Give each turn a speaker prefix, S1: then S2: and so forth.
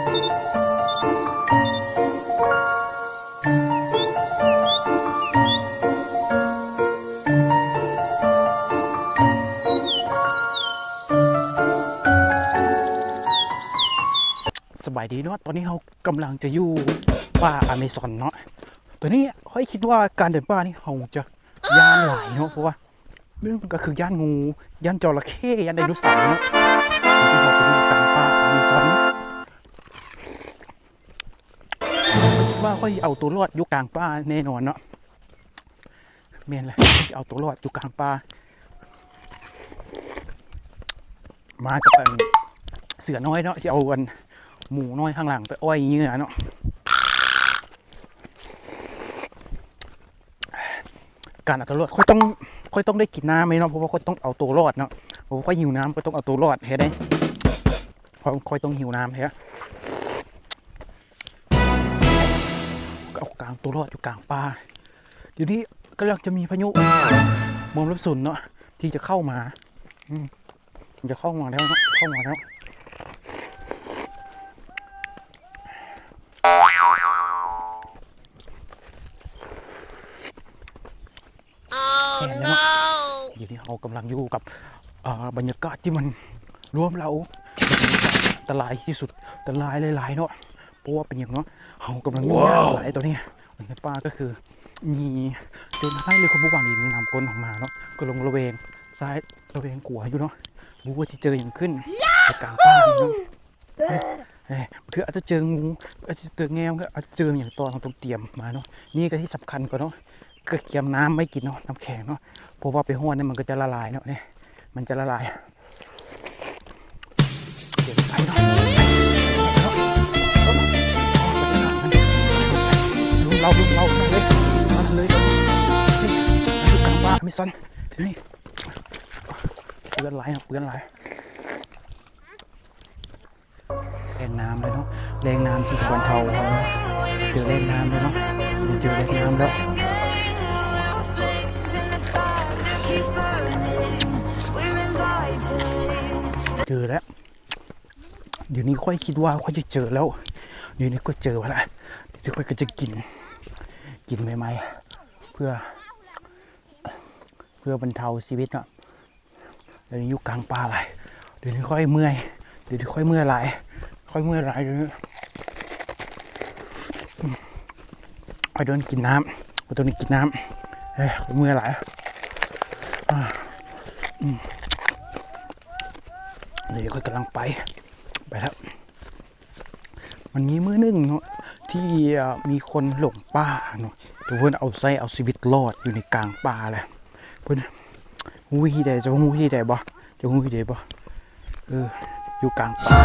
S1: สบายดีเนาะตอนนี้เรากำลังจะอยู่ป่าอเมซอนเนาะตัวนี้ค่อยคิดว่าการเดินป่านี่เราจะย่านหลายเนาะเพราะว่าเรื่องก็คือย่านงูย่านจระเข้ย่านไดโนเสาร์เนาะที่เราจะอยู่กลางป่าอเมซอนคิดว่าค่อยเอาตัวรอดอยู่กลางป่าแน่นอนเนาะเมียนเลยเอาตัวรอดอยู่กลางป่ามากับเสือน้อยเนาะที่เอากันหมูน้อยข้างหลังไปอ้อยเงี้ยเนาะการเอาตัวรอดค่อยต้องได้กินน้ำไหมเนาะเพราะว่าค่อยต้องเอาตัวรอดเนาะเพราะว่าค่อยหิวน้ำก็ต้องเอาตัวรอดเฮ้ได้เพราะค่อยต้องหิวน้ำเฮ้เอากลางตัวรอดอยู่กลางป่าเดี๋ยวนี้กำลังจะมีพายุมรสุมเนาะที่จะเข้ามาจะเข้ามาแล้วเนาะเข้ามาแล้วเห็นแล้วเดี๋ยวนี้เรากำลังอยู่กับบรรยากาศที่มันรวมเราอันตรายที่สุดอันตรายหลายๆเนาะเพราะว่าเป็นอย่างเนาะเรากำลังยุ่งยากหลายตัวนี้ในป่าก็คือมีจนให้เลยคนผู้บางดีมีนำก้นออกมาเนาะก็ลงระเวงซ้ายระเวงกัวอยู่เนาะรู้ว่าจะเจออย่างขึ้นในกลางป่าเนาะคืออาจจะเจองูอาจจะเจอแง่ก็อาจจะเจออย่างตอนเราต้องเตรียมมาเนาะนี่ก็ที่สำคัญกว่าเนาะก็เตรียมน้ำไม่กินเนาะน้ำแข็งเนาะเพราะว่าไปห้อนเนี่ยมันก็จะละลายเนาะเนี่ยมันจะละลายเดี๋ยวไปเนาะเราเลยมาเลยอยู่กลางป่าไม่ซ้อนทีนี้เปื้อนไหลเปื้อนไหลแรงน้ำเลยเนาะแรงน้ำที่ตะวันเทาเจอแรงน้ำเลยเนาะเจอแรงน้ำแล้วเจอแล้วเดี๋ยวนี้ค่อยคิดว่าค่อยจะเจอแล้วเดี๋ยวนี้ก็เจอแล้วเดี๋ยวค่อยก็จะกินใหม่ๆเพื่อบรรเทาชีวิตเนาะเดี๋ยวนี้อยู่กลางป่าอะไรเดี๋ยวนี้ค่อยเมื่อยเดี๋ยวนี้ค่อยเมื่อยหลายเดี๋ยวนี้ไปเดินกินน้ำไปตัวนี้กินน้ำเมื่อยหลายเดี๋ยวค่อยกำลังไปแล้วมันมีมื้อนึงเนาะที่มีคนหลงป่าเนาะตัวเพื่อนเอาชีวิตรอดอยู่ในกลางป่าเลยเพื่อนหูวิธีใดจะหูวิธีใดบ่อยู่กลางป่า